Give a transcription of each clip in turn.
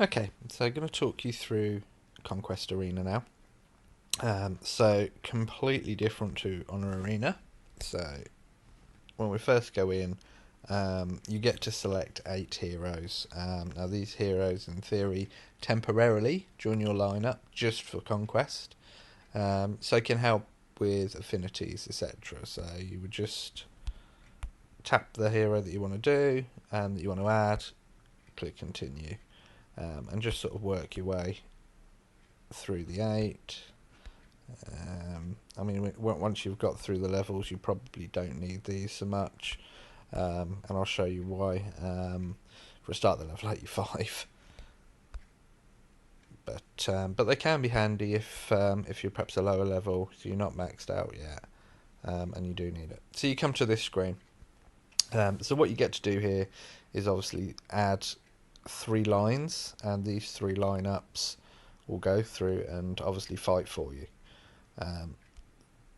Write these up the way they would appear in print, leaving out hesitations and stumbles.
Okay, so I'm going to talk you through Conquest Arena now. So completely different to Honor Arena. So when we first go in, you get to select 8 heroes. Now these heroes, in theory, temporarily join your lineup just for Conquest. So it can help with affinities, etc. So you would just tap the hero that you want to do and that you want to add, click continue, and just sort of work your way through the 8. I mean, once you've got through the levels, you probably don't need these so much, and I'll show you why. For a start, they're level 85, but they can be handy if you're perhaps a lower level, so you're not maxed out yet, and you do need it. So you come to this screen. So what you get to do here is obviously add 3 lines, and these 3 lineups will go through and obviously fight for you. Um,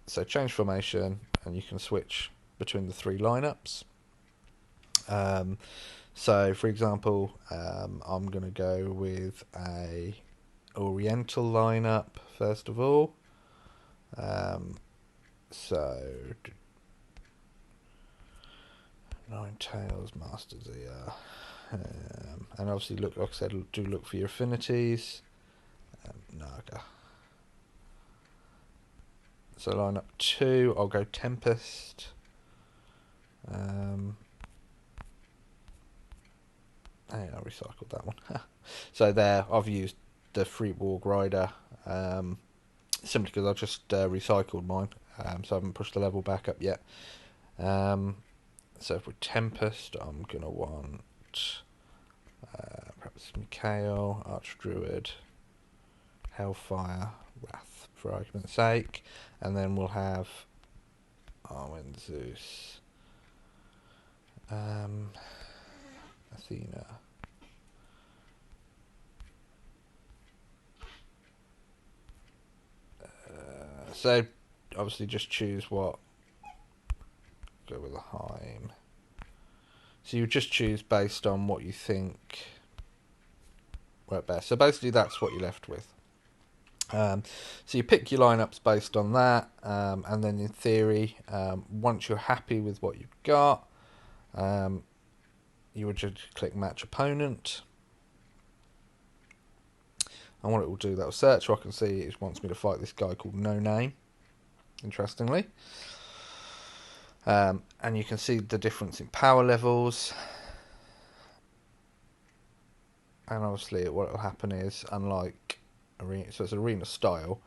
so change formation, and you can switch between the 3 lineups. Um, so, for example, I'm going to go with a Oriental lineup first of all. So, Nine Tails, Masters Ear, and obviously look, like I said, do look for your affinities. Naga. So lineup 2, I'll go Tempest. I recycled that one. So there, I've used the Freeborg Rider, simply because I just recycled mine, so I haven't pushed the level back up yet. So for Tempest, I'm going to want perhaps Mikhail, Archdruid, Hellfire, Wrath, for argument's sake, and then we'll have Arwen, Zeus, Athena. So obviously just choose what. Go with a Heim. So you just choose based on what you think work best. So basically that's what you're left with. So you pick your lineups based on that, and then in theory, once you're happy with what you've got, you would just click match opponent. And what it will do, that will search. So I can see it wants me to fight this guy called No Name, interestingly. And you can see the difference in power levels. And obviously what will happen is, unlike Arena, so it's Arena style,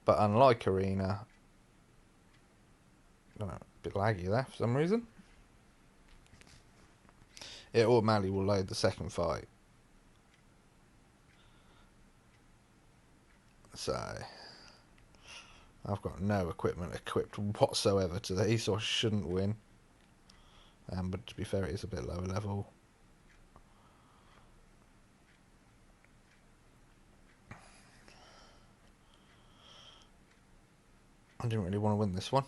but unlike Arena, I don't know, a bit laggy there for some reason, it automatically will load the second fight. So I've got no equipment equipped whatsoever to these, so I shouldn't win. But to be fair, it is a bit lower level. I didn't really want to win this one.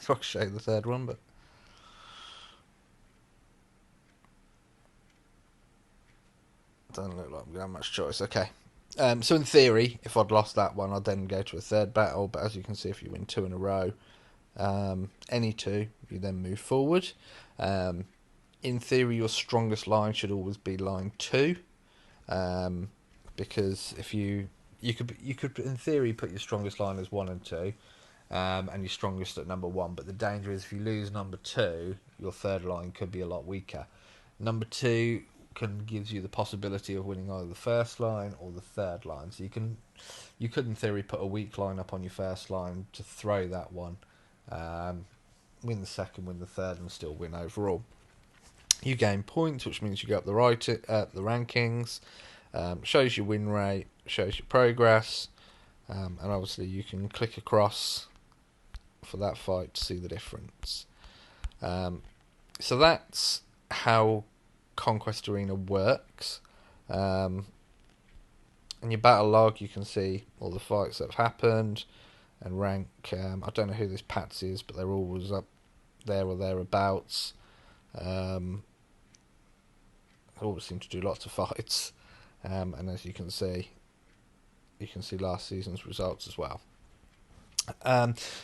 So I could show you the third one, but doesn't look like I'm going to have much choice. Okay. So in theory, if I'd lost that one, I'd then go to a third battle. But as you can see, if you win 2 in a row, any 2, you then move forward. In theory, your strongest line should always be line 2, because if you could in theory put your strongest line as 1 and 2, and your strongest at number 1. But the danger is if you lose number 2, your third line could be a lot weaker. Number 2 gives you the possibility of winning either the first line or the third line. So you could in theory put a weak line up on your first line to throw that one, win the second, win the third, and still win overall. You gain points, which means you go up the rankings. Shows your win rate, shows your progress, and obviously you can click across for that fight to see the difference. So that's how Conquest Arena works. In your battle log, you can see all the fights that have happened and rank. I don't know who this Pats is, but they're always up there or thereabouts. I always seem to do lots of fights. and as you can see last season's results as well.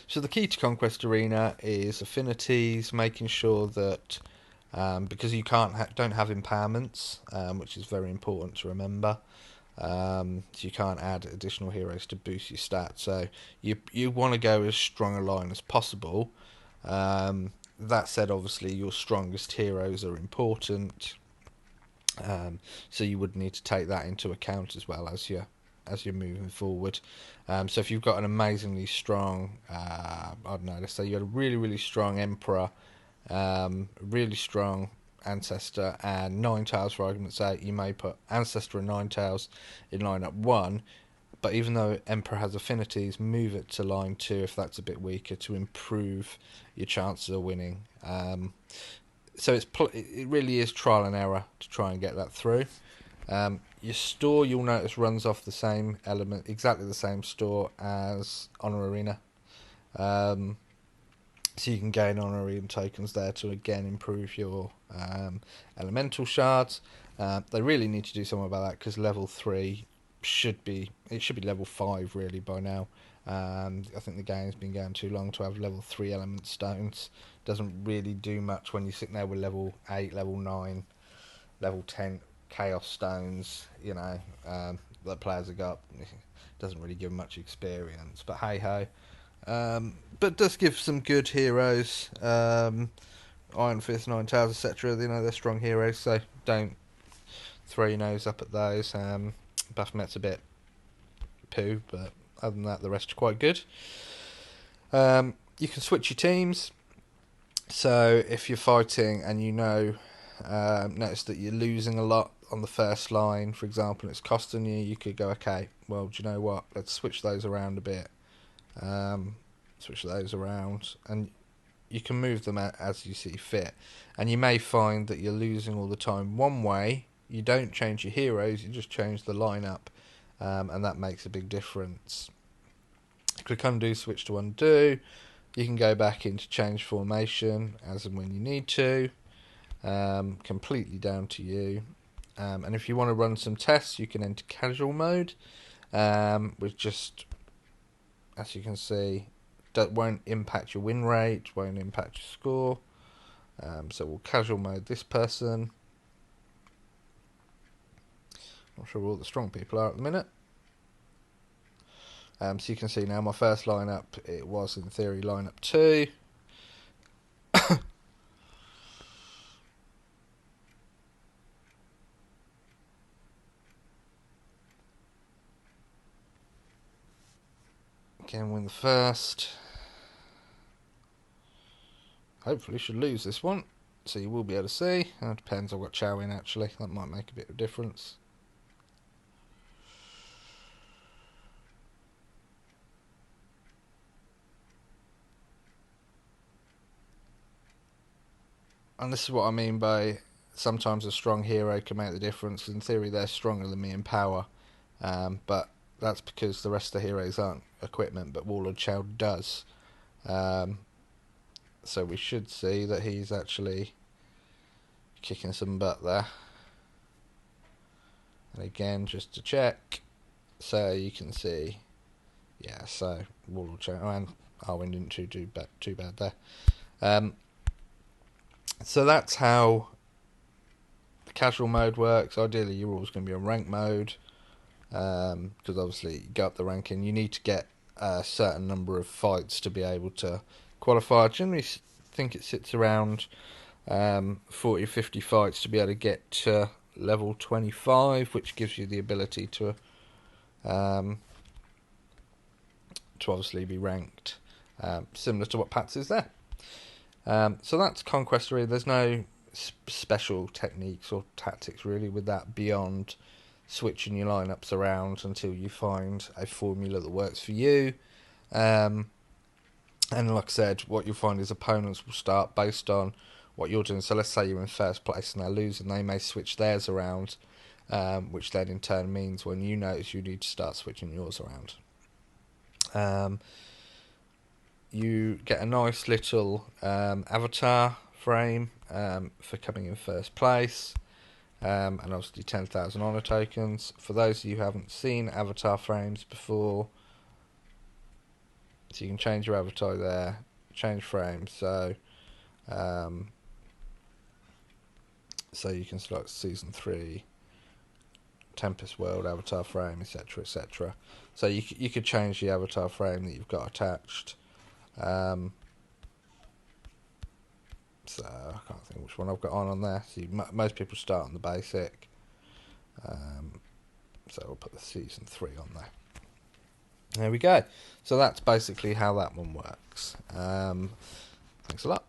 So the key to Conquest Arena is affinities, making sure that because you don't have empowerments, which is very important to remember. So you can't add additional heroes to boost your stats. So you want to go as strong a line as possible. That said, obviously your strongest heroes are important. So you would need to take that into account as well as you're moving forward. So if you've got an amazingly strong, I don't know, let's say you had a really strong Emperor, really strong Ancestor, and Ninetales for argument's sake, you may put Ancestor and Ninetales in lineup 1. But even though Emperor has affinities, move it to line 2 if that's a bit weaker to improve your chances of winning. So it really is trial and error to try and get that through. Your store, you'll notice, runs off the same element, exactly the same store as Honor Arena. So you can gain Honor Arena tokens there to again improve your elemental shards. They really need to do something about that because level 3 should be level 5 really by now. I think the game's been going too long to have level 3 element stones. Doesn't really do much when you're sitting there with level 8, level 9, level 10 chaos stones, that players have got. Doesn't really give much experience, but hey ho. But does give some good heroes. Iron Fist, Ninetales, etc. They're strong heroes, so don't throw your nose up at those. Baphomet's a bit poo, but other than that, the rest are quite good. You can switch your teams. So if you're fighting and notice that you're losing a lot on the first line, for example, it's costing you could go, okay, well, do you know what? Let's switch those around a bit. Switch those around, and you can move them as you see fit. And you may find that you're losing all the time one way. You don't change your heroes, you just change the lineup, and that makes a big difference. Click undo, switch to undo. You can go back into change formation as and when you need to. Completely down to you. And if you want to run some tests, you can enter casual mode, which just, as you can see, that won't impact your win rate, won't impact your score. So we'll casual mode this person. Not sure where all the strong people are at the minute. So you can see now my first lineup, it was in theory lineup 2. Again, win the first. Hopefully should lose this one. So you will be able to see. It depends, I've got Chow in actually. That might make a bit of a difference. And this is what I mean by sometimes a strong hero can make the difference. In theory, they're stronger than me in power. But that's because the rest of the heroes aren't equipment, but Warlord Chow does. So we should see that he's actually kicking some butt there. And again, just to check, so you can see, yeah, so Warlord Chow and Arwen didn't do too bad there. So that's how the casual mode works. Ideally, you're always going to be on rank mode, because obviously you go up the ranking. You need to get a certain number of fights to be able to qualify. I generally think it sits around 40-50 fights to be able to get to level 25, which gives you the ability to obviously be ranked, similar to what Pats is there. So that's Conquest Arena. There's no special techniques or tactics really with that beyond switching your lineups around until you find a formula that works for you. And like I said, what you'll find is opponents will start based on what you're doing. So let's say you're in first place and they're losing, they may switch theirs around, which then in turn means when you notice you need to start switching yours around. You get a nice little avatar frame for coming in first place. and obviously 10,000 honour tokens. For those of you who haven't seen avatar frames before, so you can change your avatar there, change frames, so you can select season 3 Tempest World avatar frame, etc, etc. So you could change the avatar frame that you've got attached. So I can't think which one I've got on there. So most people start on the basic. So we'll put the season 3 on there. There we go. So that's basically how that one works. Thanks a lot.